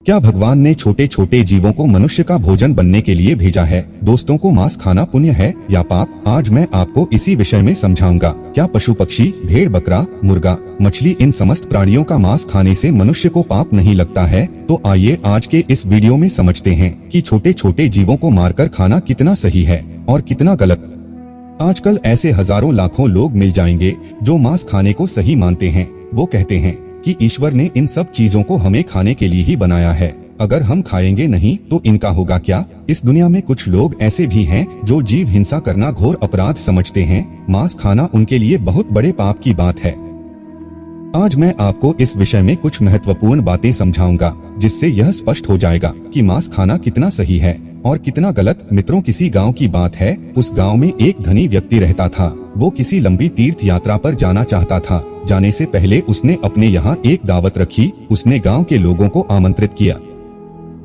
क्या भगवान ने छोटे छोटे जीवों को मनुष्य का भोजन बनने के लिए भेजा है? दोस्तों को मांस खाना पुण्य है या पाप? आज मैं आपको इसी विषय में समझाऊंगा। क्या पशु पक्षी, भेड़ बकरा, मुर्गा, मछली इन समस्त प्राणियों का मांस खाने से मनुष्य को पाप नहीं लगता है? तो आइए आज के इस वीडियो में समझते हैं कि छोटे छोटे जीवों को मारकर खाना कितना सही है और कितना गलत। आजकल ऐसे हजारों लाखों लोग मिल जाएंगे जो मांस खाने को सही मानते हैं। वो कहते हैं कि ईश्वर ने इन सब चीजों को हमें खाने के लिए ही बनाया है, अगर हम खाएंगे नहीं तो इनका होगा क्या? इस दुनिया में कुछ लोग ऐसे भी हैं जो जीव हिंसा करना घोर अपराध समझते हैं। मांस खाना उनके लिए बहुत बड़े पाप की बात है। आज मैं आपको इस विषय में कुछ महत्वपूर्ण बातें समझाऊंगा जिससे यह स्पष्ट हो जाएगा कि मांस खाना कितना सही है और कितना गलत। मित्रों, किसी गांव की बात है। उस गांव में एक धनी व्यक्ति रहता था। वो किसी लंबी तीर्थ यात्रा पर जाना चाहता था। जाने से पहले उसने अपने यहाँ एक दावत रखी। उसने गांव के लोगों को आमंत्रित किया।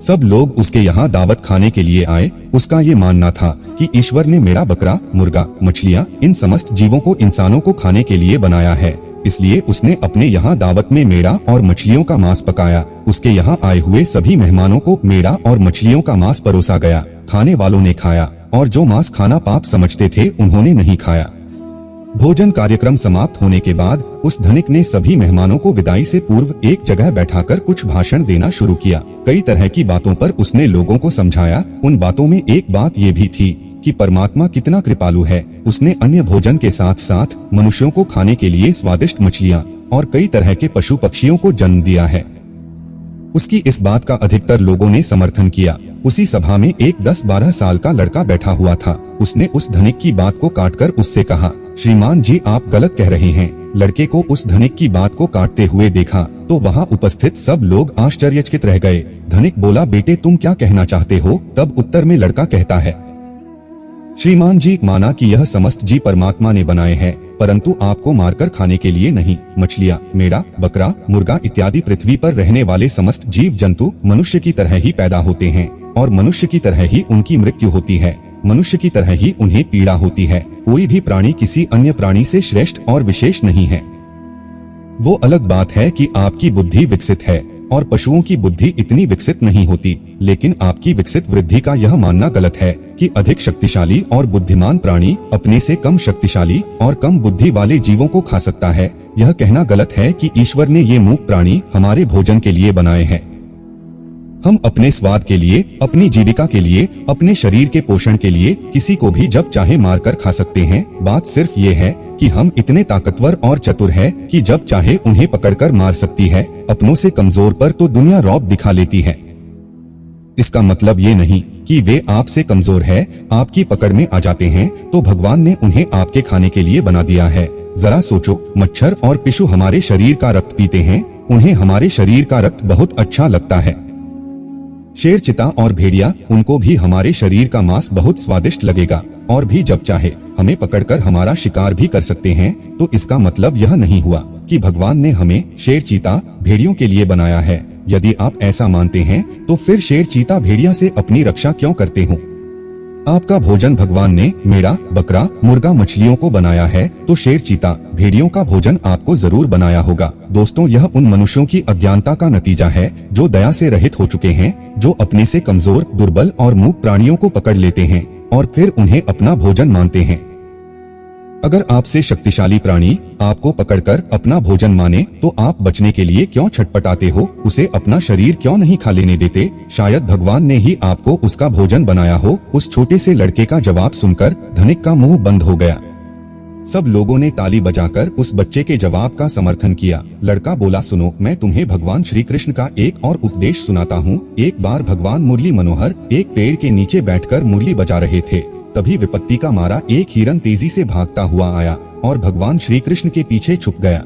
सब लोग उसके यहाँ दावत खाने के लिए आए। उसका ये मानना था कि ईश्वर ने मेरा बकरा, मुर्गा, मछलियाँ इन समस्त जीवों को इंसानों को खाने के लिए बनाया है, इसलिए उसने अपने यहाँ दावत में मेढ़ा और मछलियों का मांस पकाया। उसके यहाँ आए हुए सभी मेहमानों को मेढ़ा और मछलियों का मांस परोसा गया। खाने वालों ने खाया और जो मांस खाना पाप समझते थे उन्होंने नहीं खाया। भोजन कार्यक्रम समाप्त होने के बाद उस धनिक ने सभी मेहमानों को विदाई से पूर्व एक जगह बैठाकर कुछ भाषण देना शुरू किया। कई तरह की बातों पर उसने लोगों को समझाया। उन बातों में एक बात ये भी थी कि परमात्मा कितना कृपालु है। उसने अन्य भोजन के साथ साथ मनुष्यों को खाने के लिए स्वादिष्ट मछलियाँ और कई तरह के पशु पक्षियों को जन्म दिया है। उसकी इस बात का अधिकतर लोगों ने समर्थन किया। उसी सभा में एक 10-12 साल का लड़का बैठा हुआ था। उसने उस धनिक की बात को काटकर उससे कहा, श्रीमान जी, आप गलत कह रहे हैं। लड़के को उस धनिक की बात को काटते हुए देखा तो वहाँ उपस्थित सब लोग आश्चर्यचकित रह गए। धनिक बोला, बेटे तुम क्या कहना चाहते हो? तब उत्तर में लड़का कहता है, श्रीमान जी, माना कि यह समस्त जीव परमात्मा ने बनाए हैं, परंतु आपको मारकर खाने के लिए नहीं। मछलियाँ, मेढ़ा, बकरा, मुर्गा इत्यादि पृथ्वी पर रहने वाले समस्त जीव जंतु मनुष्य की तरह ही पैदा होते हैं और मनुष्य की तरह ही उनकी मृत्यु होती है। मनुष्य की तरह ही उन्हें पीड़ा होती है। कोई भी प्राणी किसी अन्य प्राणी से श्रेष्ठ और विशेष नहीं है। वो अलग बात है कि आपकी बुद्धि विकसित है और पशुओं की बुद्धि इतनी विकसित नहीं होती, लेकिन आपकी विकसित वृद्धि का यह मानना गलत है कि अधिक शक्तिशाली और बुद्धिमान प्राणी अपने से कम शक्तिशाली और कम बुद्धि वाले जीवों को खा सकता है। यह कहना गलत है कि ईश्वर ने ये मूक प्राणी हमारे भोजन के लिए बनाए हैं। हम अपने स्वाद के लिए, अपनी जीविका के लिए, अपने शरीर के पोषण के लिए किसी को भी जब चाहे मारकर खा सकते हैं। बात सिर्फ ये है कि हम इतने ताकतवर और चतुर हैं कि जब चाहे उन्हें पकड़कर मार सकती है। अपनों से कमजोर पर तो दुनिया रौब दिखा लेती है। इसका मतलब ये नहीं कि वे आपसे कमजोर है, आपकी पकड़ में आ जाते हैं तो भगवान ने उन्हें आपके खाने के लिए बना दिया है। जरा सोचो, मच्छर और पिशु हमारे शरीर का रक्त पीते हैं, उन्हें हमारे शरीर का रक्त बहुत अच्छा लगता है। शेर, चीता और भेड़िया, उनको भी हमारे शरीर का मांस बहुत स्वादिष्ट लगेगा और भी जब चाहे हमें पकड़कर हमारा शिकार भी कर सकते हैं। तो इसका मतलब यह नहीं हुआ कि भगवान ने हमें शेर, चीता, भेड़ियों के लिए बनाया है। यदि आप ऐसा मानते हैं तो फिर शेर, चीता, भेड़िया से अपनी रक्षा क्यों करते हो? आपका भोजन भगवान ने मेढ़ा, बकरा, मुर्गा, मछलियों को बनाया है तो शेर, चीता, भेड़ियों का भोजन आपको जरूर बनाया होगा। दोस्तों, यह उन मनुष्यों की अज्ञानता का नतीजा है जो दया से रहित हो चुके हैं, जो अपने से कमजोर, दुर्बल और मूक प्राणियों को पकड़ लेते हैं और फिर उन्हें अपना भोजन मानते हैं। अगर आपसे शक्तिशाली प्राणी आपको पकड़कर अपना भोजन माने तो आप बचने के लिए क्यों छटपटाते हो? उसे अपना शरीर क्यों नहीं खा लेने देते? शायद भगवान ने ही आपको उसका भोजन बनाया हो। उस छोटे से लड़के का जवाब सुनकर धनिक का मुंह बंद हो गया। सब लोगों ने ताली बजाकर उस बच्चे के जवाब का समर्थन किया। लड़का बोला, सुनो, मैं तुम्हें भगवान श्री कृष्ण का एक और उपदेश सुनाता हूँ। एक बार भगवान मुरली मनोहर एक पेड़ के नीचे बैठकर मुरली बजा रहे थे। तभी विपत्ति का मारा एक हिरन तेजी से भागता हुआ आया और भगवान श्री कृष्ण के पीछे छुप गया।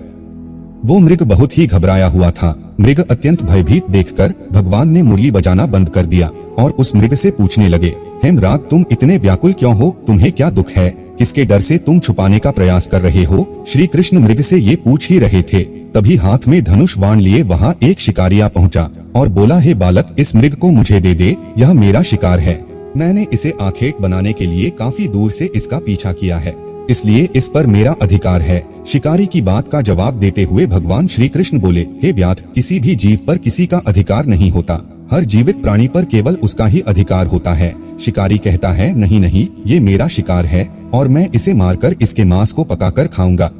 वो मृग बहुत ही घबराया हुआ था। मृग अत्यंत भयभीत देखकर भगवान ने मुरली बजाना बंद कर दिया और उस मृग से पूछने लगे, हेमराज, तुम इतने व्याकुल क्यों हो? तुम्हें क्या दुख है? किसके डर से तुम छुपाने का प्रयास कर रहे हो? श्री कृष्ण मृग से ये पूछ ही रहे थे, तभी हाथ में धनुष बाण लिए वहाँ एक शिकारिया पहुँचा और बोला, हे बालक, इस मृग को मुझे दे दे, यह मेरा शिकार है। मैंने इसे आखेट बनाने के लिए काफी दूर से इसका पीछा किया है, इसलिए इस पर मेरा अधिकार है। शिकारी की बात का जवाब देते हुए भगवान श्री कृष्ण बोले, हे व्याध, किसी भी जीव पर किसी का अधिकार नहीं होता। हर जीवित प्राणी पर केवल उसका ही अधिकार होता है। शिकारी कहता है, नहीं नहीं, ये मेरा शिकार है और मैं इसे मारकर इसके मांस को पकाकर खाऊंगा।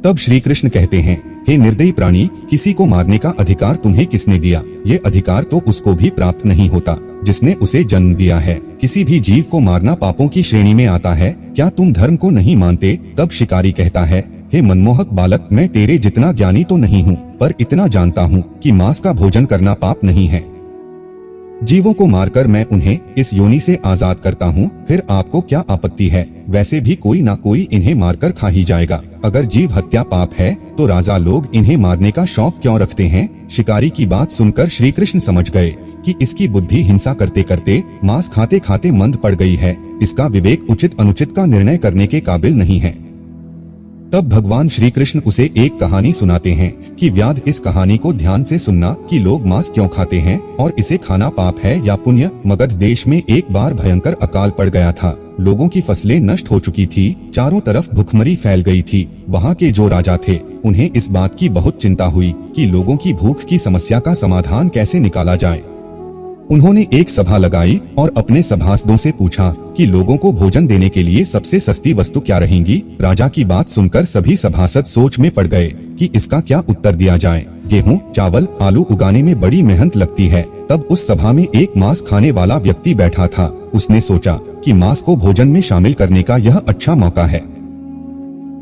तब श्री कृष्ण कहते हैं, हे निर्दयी प्राणी, किसी को मारने का अधिकार तुम्हें किसने दिया? ये अधिकार तो उसको भी प्राप्त नहीं होता जिसने उसे जन्म दिया है। किसी भी जीव को मारना पापों की श्रेणी में आता है। क्या तुम धर्म को नहीं मानते? तब शिकारी कहता है, हे मनमोहक बालक, मैं तेरे जितना ज्ञानी तो नहीं हूँ, पर इतना जानता हूँ कि मांस का भोजन करना पाप नहीं है। जीवों को मारकर मैं उन्हें इस योनि से आजाद करता हूँ, फिर आपको क्या आपत्ति है? वैसे भी कोई ना कोई इन्हें मारकर खा ही जाएगा। अगर जीव हत्या पाप है तो राजा लोग इन्हें मारने का शौक क्यों रखते हैं? शिकारी की बात सुनकर श्री कृष्ण समझ गए कि इसकी बुद्धि हिंसा करते करते मांस खाते खाते मंद पड़ गई है। इसका विवेक उचित अनुचित का निर्णय करने के काबिल नहीं है। तब भगवान श्री कृष्ण उसे एक कहानी सुनाते हैं कि व्याध, इस कहानी को ध्यान से सुनना कि लोग मांस क्यों खाते हैं और इसे खाना पाप है या पुण्य। मगध देश में एक बार भयंकर अकाल पड़ गया था। लोगों की फसलें नष्ट हो चुकी थी, चारों तरफ भुखमरी फैल गई थी। वहाँ के जो राजा थे उन्हें इस बात की बहुत चिंता हुई कि लोगों की भूख की समस्या का समाधान कैसे निकाला जाए। उन्होंने एक सभा लगाई और अपने सभासदों से पूछा कि लोगों को भोजन देने के लिए सबसे सस्ती वस्तु क्या रहेंगी। राजा की बात सुनकर सभी सभासद सोच में पड़ गए कि इसका क्या उत्तर दिया जाए। गेहूं, चावल, आलू उगाने में बड़ी मेहनत लगती है। तब उस सभा में एक मांस खाने वाला व्यक्ति बैठा था। उसने सोचा कि मांस को भोजन में शामिल करने का यह अच्छा मौका है।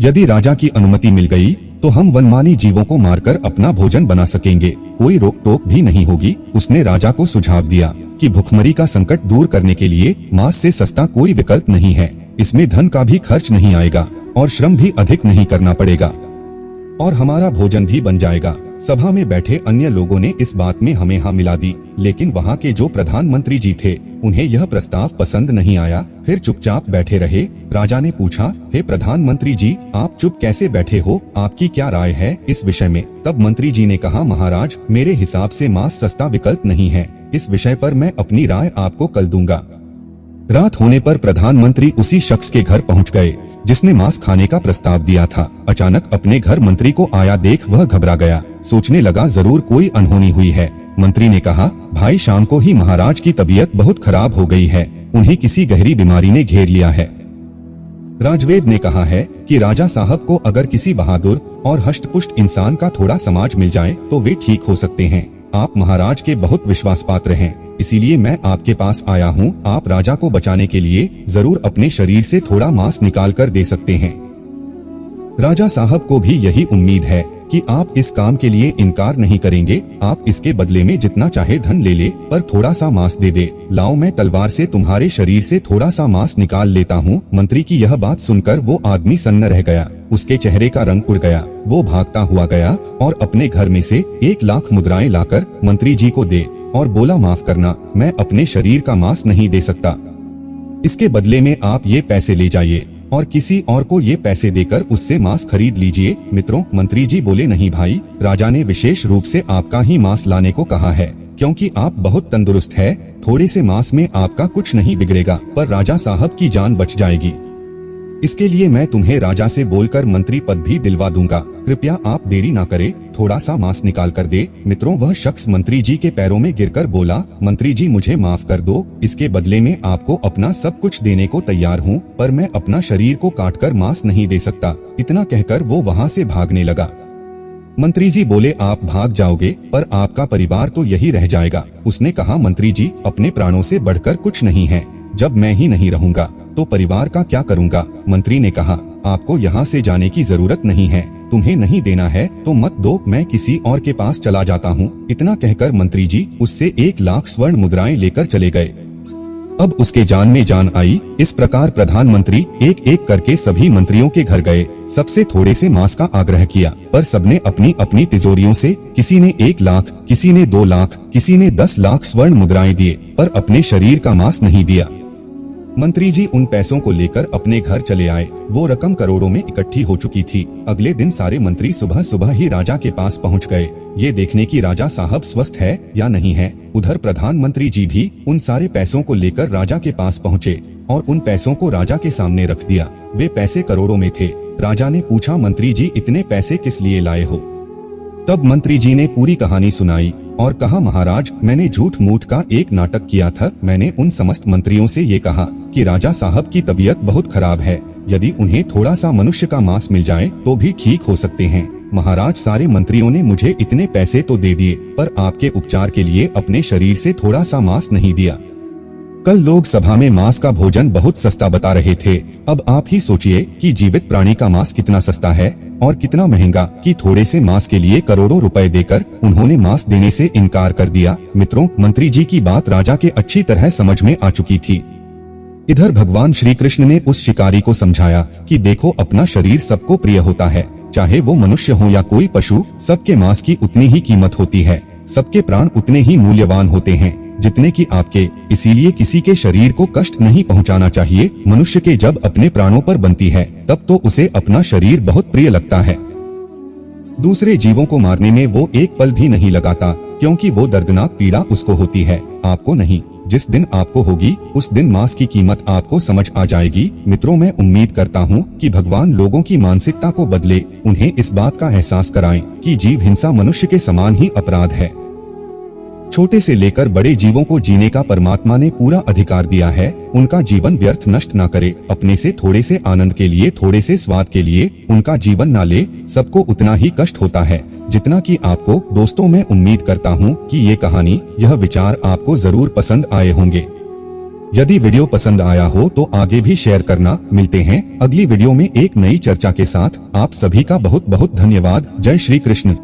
यदि राजा की अनुमति मिल गई तो हम वनमानी जीवों को मारकर अपना भोजन बना सकेंगे, कोई रोक टोक भी नहीं होगी। उसने राजा को सुझाव दिया कि भुखमरी का संकट दूर करने के लिए मांस से सस्ता कोई विकल्प नहीं है। इसमें धन का भी खर्च नहीं आएगा और श्रम भी अधिक नहीं करना पड़ेगा और हमारा भोजन भी बन जाएगा। सभा में बैठे अन्य लोगों ने इस बात में हमें हाँ मिला दी, लेकिन वहाँ के जो प्रधानमंत्री जी थे उन्हें यह प्रस्ताव पसंद नहीं आया। फिर चुपचाप बैठे रहे। राजा ने पूछा, हे प्रधानमंत्री जी, आप चुप कैसे बैठे हो? आपकी क्या राय है इस विषय में? तब मंत्री जी ने कहा, महाराज, मेरे हिसाब से मांस सस्ता विकल्प नहीं है। इस विषय पर मैं अपनी राय आपको कल दूंगा। रात होने पर प्रधानमंत्री उसी शख्स के घर पहुंच गए जिसने मांस खाने का प्रस्ताव दिया था। अचानक अपने घर मंत्री को आया देख वह घबरा गया। सोचने लगा जरूर कोई अनहोनी हुई है। मंत्री ने कहा, भाई, शाम को ही महाराज की तबीयत बहुत खराब हो गई है। उन्हें किसी गहरी बीमारी ने घेर लिया है। राजवेद ने कहा है कि राजा साहब को अगर किसी बहादुर और हष्टपुष्ट इंसान का थोड़ा समाज मिल जाए तो वे ठीक हो सकते हैं। आप महाराज के बहुत विश्वास पात्र हैं, इसीलिए मैं आपके पास आया हूँ। आप राजा को बचाने के लिए जरूर अपने शरीर से थोड़ा मांस निकाल कर दे सकते हैं। राजा साहब को भी यही उम्मीद है कि आप इस काम के लिए इनकार नहीं करेंगे। आप इसके बदले में जितना चाहे धन ले ले, पर थोड़ा सा मांस दे दे। लाओ, मैं तलवार से तुम्हारे शरीर से थोड़ा सा मांस निकाल लेता हूँ। मंत्री की यह बात सुनकर वो आदमी सन्न रह गया। उसके चेहरे का रंग उड़ गया। वो भागता हुआ गया और अपने घर में से 1,00,000 मुद्राएं लाकर मंत्री जी को दे और बोला, माफ करना, मैं अपने शरीर का मांस नहीं दे सकता। इसके बदले में आप ये पैसे ले जाइए और किसी और को ये पैसे देकर उससे मांस खरीद लीजिए। मित्रों, मंत्री जी बोले, नहीं भाई, राजा ने विशेष रूप से आपका ही मांस लाने को कहा है क्योंकि आप बहुत तंदुरुस्त है। थोड़े से मांस में आपका कुछ नहीं बिगड़ेगा, पर राजा साहब की जान बच जाएगी। इसके लिए मैं तुम्हें राजा से बोलकर मंत्री पद भी दिलवा दूंगा। कृपया आप देरी ना करें, थोड़ा सा मांस निकाल कर दे। मित्रों, वह शख्स मंत्री जी के पैरों में गिरकर बोला, मंत्री जी, मुझे माफ कर दो। इसके बदले में आपको अपना सब कुछ देने को तैयार हूँ, पर मैं अपना शरीर को काटकर मांस नहीं दे सकता। इतना कहकर वो वहाँ से भागने लगा। मंत्री जी बोले, आप भाग जाओगे पर आपका परिवार तो यही रह जाएगा। उसने कहा, मंत्री जी, अपने प्राणों से बढ़कर कुछ नहीं है। जब मैं ही नहीं रहूंगा तो परिवार का क्या करूंगा? मंत्री ने कहा, आपको यहाँ से जाने की जरूरत नहीं है। तुम्हें नहीं देना है तो मत दो, मैं किसी और के पास चला जाता हूँ। इतना कहकर मंत्री जी उससे 1,00,000 स्वर्ण मुद्राएं लेकर चले गए। अब उसके जान में जान आई। इस प्रकार प्रधानमंत्री एक एक करके सभी मंत्रियों के घर गए। सबसे थोड़े से मांस का आग्रह किया, पर सबने अपनी अपनी तिजोरियों से, किसी ने 1,00,000, किसी ने 2,00,000, किसी ने 10,00,000 स्वर्ण मुद्राएं दिए, पर अपने शरीर का मांस नहीं दिया। मंत्री जी उन पैसों को लेकर अपने घर चले आए। वो रकम करोड़ों में इकट्ठी हो चुकी थी। अगले दिन सारे मंत्री सुबह सुबह ही राजा के पास पहुंच गए, ये देखने की राजा साहब स्वस्थ है या नहीं है। उधर प्रधानमंत्री जी भी उन सारे पैसों को लेकर राजा के पास पहुँचे और उन पैसों को राजा के सामने रख दिया। वे पैसे करोड़ों में थे। राजा ने पूछा, मंत्री जी, इतने पैसे किस लिए लाए हो? तब मंत्री जी ने पूरी कहानी सुनाई और कहा, महाराज मैंने झूठ मूठ का एक नाटक किया था। मैंने उन समस्त मंत्रियों से ये कहा कि राजा साहब की तबीयत बहुत खराब है, यदि उन्हें थोड़ा सा मनुष्य का मांस मिल जाए तो भी ठीक हो सकते हैं। महाराज सारे मंत्रियों ने मुझे इतने पैसे तो दे दिए, पर आपके उपचार के लिए अपने शरीर से थोड़ा सा मांस नहीं दिया। कल लोग सभा में मांस का भोजन बहुत सस्ता बता रहे थे। अब आप ही सोचिए कि जीवित प्राणी का मांस कितना सस्ता है और कितना महंगा, कि थोड़े से मांस के लिए करोड़ों रुपए देकर उन्होंने मांस देने से इनकार कर दिया। मित्रों, मंत्री जी की बात राजा के अच्छी तरह समझ में आ चुकी थी। इधर भगवान श्री कृष्ण ने उस शिकारी को समझाया कि देखो, अपना शरीर सबको प्रिय होता है, चाहे वो मनुष्य हो या कोई पशु, सबके मांस की उतनी ही कीमत होती है, सबके प्राण उतने ही मूल्यवान होते हैं जितने कि आपके। इसीलिए किसी के शरीर को कष्ट नहीं पहुंचाना चाहिए। मनुष्य के जब अपने प्राणों पर बनती है तब तो उसे अपना शरीर बहुत प्रिय लगता है। दूसरे जीवों को मारने में वो एक पल भी नहीं लगाता, क्योंकि वो दर्दनाक पीड़ा उसको होती है, आपको नहीं। जिस दिन आपको होगी उस दिन मांस की कीमत आपको समझ आ जाएगी। मित्रों, मैं उम्मीद करता हूँ कि भगवान लोगों की मानसिकता को बदले, उन्हें इस बात का एहसास कराएं कि जीव हिंसा मनुष्य के समान ही अपराध है। छोटे से लेकर बड़े जीवों को जीने का परमात्मा ने पूरा अधिकार दिया है। उनका जीवन व्यर्थ नष्ट ना करे। अपने से थोड़े से आनंद के लिए, थोड़े से स्वाद के लिए उनका जीवन ना ले। सबको उतना ही कष्ट होता है जितना कि आपको। दोस्तों, मैं उम्मीद करता हूँ कि ये कहानी, यह विचार आपको जरूर पसंद आए होंगे। यदि वीडियो पसंद आया हो तो आगे भी शेयर करना। मिलते हैं अगली वीडियो में एक नई चर्चा के साथ। आप सभी का बहुत बहुत धन्यवाद। जय श्री कृष्ण।